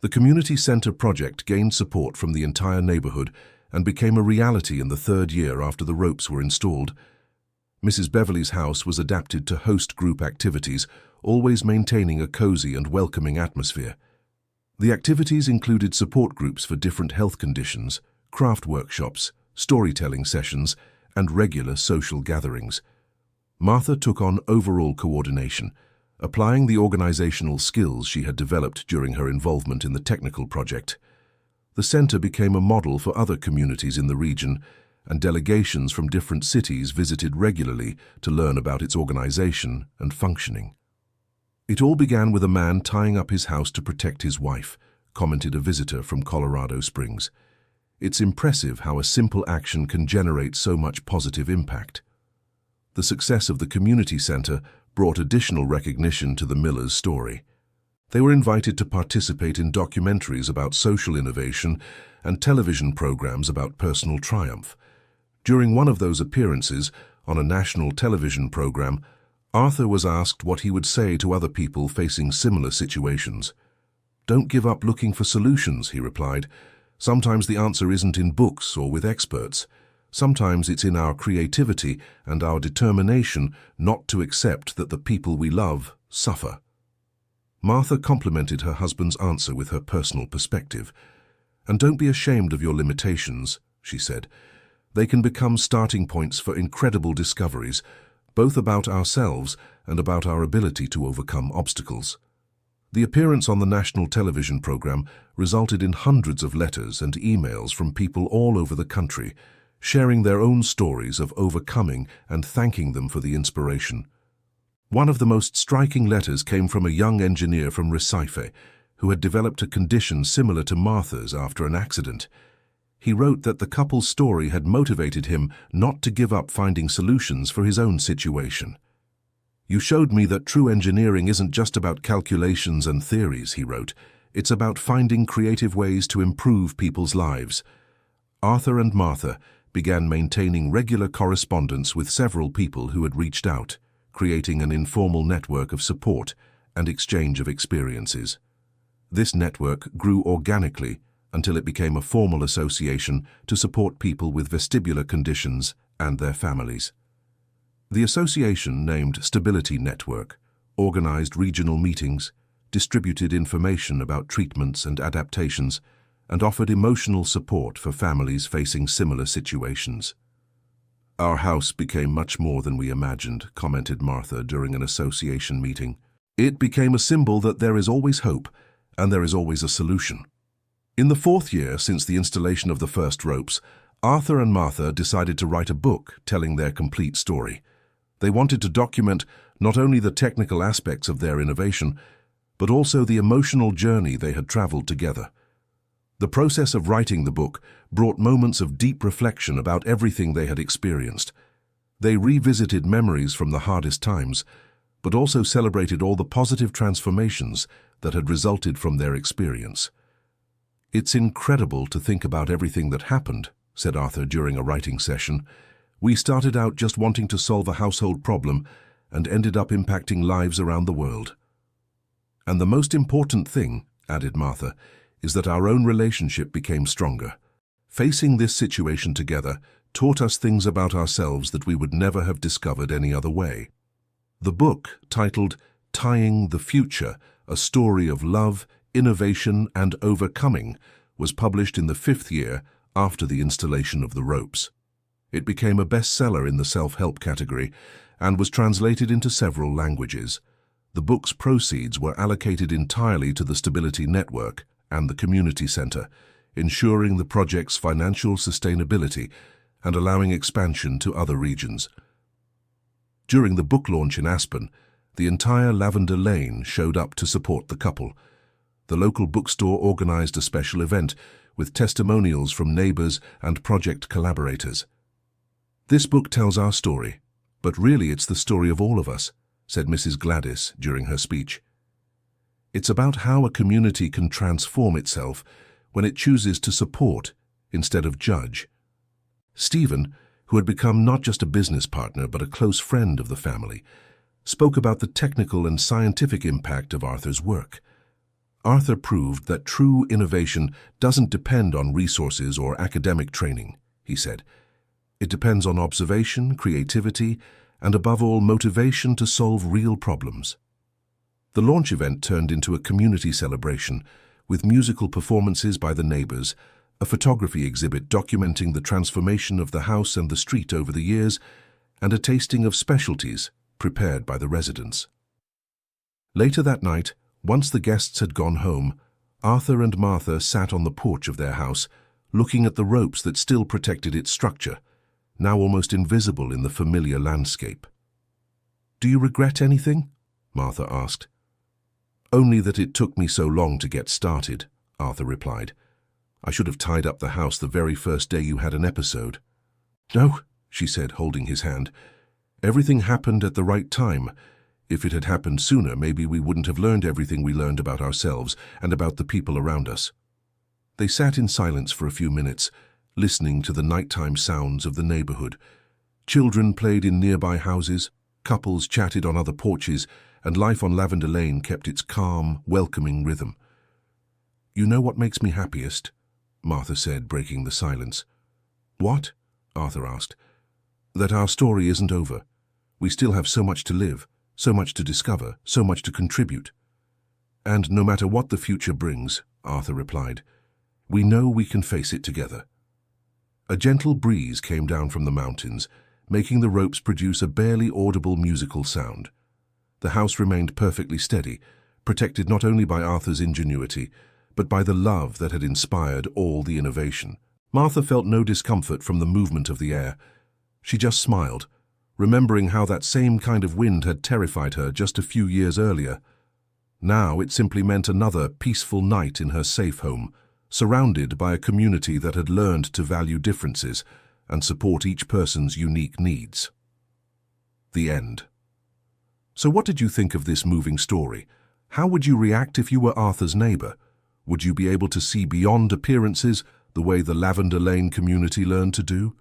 The community center project gained support from the entire neighborhood and became a reality in the 3rd year after the ropes were installed. Mrs. Beverly's house was adapted to host group activities, always maintaining a cozy and welcoming atmosphere. The activities included support groups for different health conditions, craft workshops, storytelling sessions, and regular social gatherings. Martha took on overall coordination, applying the organizational skills she had developed during her involvement in the technical project. The center became a model for other communities in the region, and delegations from different cities visited regularly to learn about its organization and functioning. "It all began with a man tying up his house to protect his wife," commented a visitor from Colorado Springs. "It's impressive how a simple action can generate so much positive impact." The success of the community center brought additional recognition to the Millers' story. They were invited to participate in documentaries about social innovation and television programs about personal triumph. During one of those appearances, on a national television program, Arthur was asked what he would say to other people facing similar situations. "Don't give up looking for solutions," he replied. "Sometimes the answer isn't in books or with experts. Sometimes it's in our creativity and our determination not to accept that the people we love suffer." Martha complimented her husband's answer with her personal perspective. "And don't be ashamed of your limitations," she said. "They can become starting points for incredible discoveries, both about ourselves and about our ability to overcome obstacles." The appearance on the national television program resulted in hundreds of letters and emails from people all over the country, sharing their own stories of overcoming and thanking them for the inspiration. One of the most striking letters came from a young engineer from Recife, who had developed a condition similar to Martha's after an accident. He wrote that the couple's story had motivated him not to give up finding solutions for his own situation. "You showed me that true engineering isn't just about calculations and theories," he wrote. "It's about finding creative ways to improve people's lives." Arthur and Martha began maintaining regular correspondence with several people who had reached out, creating an informal network of support and exchange of experiences. This network grew organically until it became a formal association to support people with vestibular conditions and their families. The association, named Stability Network, organized regional meetings, distributed information about treatments and adaptations, and offered emotional support for families facing similar situations. "Our house became much more than we imagined," commented Martha during an association meeting. "It became a symbol that there is always hope, and there is always a solution." In the 4th year since the installation of the first ropes, Arthur and Martha decided to write a book telling their complete story. They wanted to document not only the technical aspects of their innovation, but also the emotional journey they had traveled together. The process of writing the book brought moments of deep reflection about everything they had experienced. They revisited memories from the hardest times, but also celebrated all the positive transformations that had resulted from their experience. "It's incredible to think about everything that happened," said Arthur during a writing session. "We started out just wanting to solve a household problem and ended up impacting lives around the world. And the most important thing," added Martha, "is that our own relationship became stronger. Facing this situation together taught us things about ourselves that we would never have discovered any other way." The book, titled Tying the Future, A Story of Love, Innovation and Overcoming, was published in the 5th year after the installation of the ropes. It became a bestseller in the self-help category and was translated into several languages. The book's proceeds were allocated entirely to the Stability Network and the Community Center, ensuring the project's financial sustainability and allowing expansion to other regions. During the book launch in Aspen, the entire Lavender Lane showed up to support the couple. The local bookstore organized a special event with testimonials from neighbors and project collaborators. "This book tells our story, but really it's the story of all of us," said Mrs. Gladys during her speech. "It's about how a community can transform itself when it chooses to support instead of judge." Stephen, who had become not just a business partner but a close friend of the family, spoke about the technical and scientific impact of Arthur's work. Arthur proved that true innovation doesn't depend on resources or academic training, he said. It depends on observation, creativity, and above all, motivation to solve real problems. The launch event turned into a community celebration with musical performances by the neighbors, a photography exhibit documenting the transformation of the house and the street over the years, and a tasting of specialties prepared by the residents. Later that night, once the guests had gone home, Arthur and Martha sat on the porch of their house, looking at the ropes that still protected its structure, now almost invisible in the familiar landscape. "Do you regret anything?" Martha asked. "Only that it took me so long to get started," Arthur replied. "I should have tied up the house the very first day you had an episode." "No," she said, holding his hand. "Everything happened at the right time. If it had happened sooner, maybe we wouldn't have learned everything we learned about ourselves and about the people around us." They sat in silence for a few minutes, listening to the nighttime sounds of the neighborhood. Children played in nearby houses, couples chatted on other porches, and life on Lavender Lane kept its calm, welcoming rhythm. "You know what makes me happiest?" Martha said, breaking the silence. "What?" Arthur asked. "That our story isn't over. We still have so much to live, so much to discover, so much to contribute." "And no matter what the future brings," Arthur replied, "we know we can face it together." A gentle breeze came down from the mountains, making the ropes produce a barely audible musical sound. The house remained perfectly steady, protected not only by Arthur's ingenuity, but by the love that had inspired all the innovation. Martha felt no discomfort from the movement of the air. She just smiled, remembering how that same kind of wind had terrified her just a few years earlier. Now it simply meant another peaceful night in her safe home, surrounded by a community that had learned to value differences and support each person's unique needs. The end. So what did you think of this moving story? How would you react if you were Arthur's neighbor? Would you be able to see beyond appearances the way the Lavender Lane community learned to do?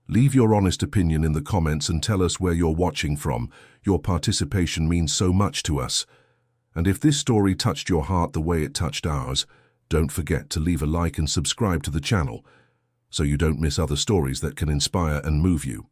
Leave your honest opinion in the comments and tell us where you're watching from. Your participation means so much to us. And if this story touched your heart the way it touched ours, don't forget to leave a like and subscribe to the channel so you don't miss other stories that can inspire and move you.